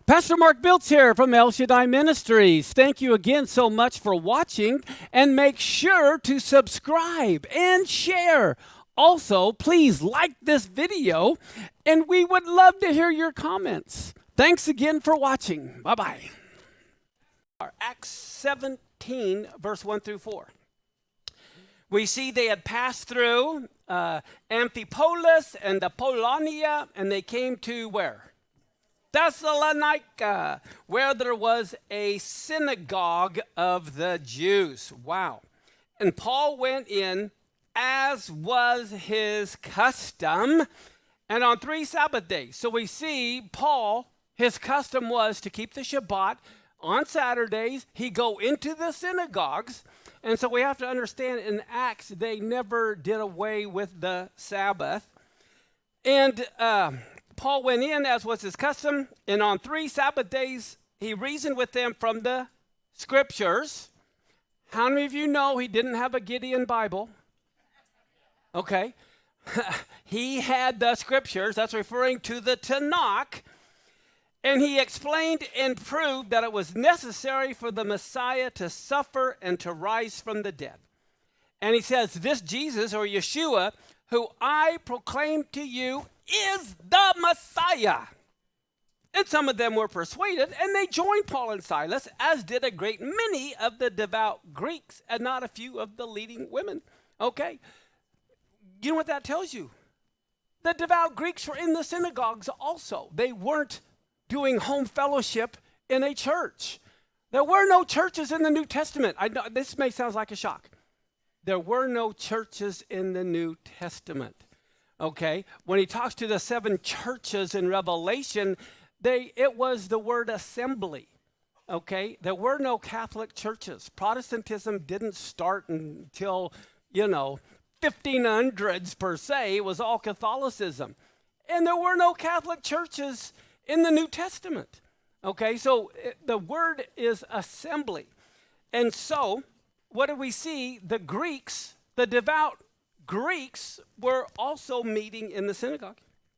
Pastor Mark Biltz here from Shaddai Ministries. Thank you again so much for watching, and make sure to subscribe and share. Also, please like this video, and we would love to hear your comments. Thanks again for watching. Bye-bye. Acts 17, verse 1 through 4. We see they had passed through Amphipolis and Apollonia, and they came to where? Thessalonica, where there was a synagogue of the Jews. Wow. And Paul went in, as was his custom, and on 3 Sabbath days. So we see Paul, his custom was to keep the Shabbat. On Saturdays, he'd go into the synagogues. And so we have to understand in Acts, they never did away with the Sabbath. And Paul went in, as was his custom, and on 3 Sabbath days, he reasoned with them from the scriptures. How many of you know he didn't have a Gideon Bible? Okay. He had the scriptures. That's referring to the Tanakh. And he explained and proved that it was necessary for the Messiah to suffer and to rise from the dead. And he says, this Jesus, or Yeshua, who I proclaim to you, is the Messiah. And some of them were persuaded, and they joined Paul and Silas, as did a great many of the devout Greeks, and not a few of the leading women. Okay. You know what that tells you? The devout Greeks were in the synagogues also. They weren't doing home fellowship in a church. There were no churches in the New Testament. I know this may sound like a shock. There were no churches in the New Testament. Okay, when he talks to the 7 churches in Revelation, it was the word assembly. Okay, there were no Catholic churches. Protestantism didn't start until, 1500s per se. It was all Catholicism. And there were no Catholic churches in the New Testament. Okay, so the word is assembly. And so, what do we see? The Greeks, the devout Greeks, were also meeting in the synagogue.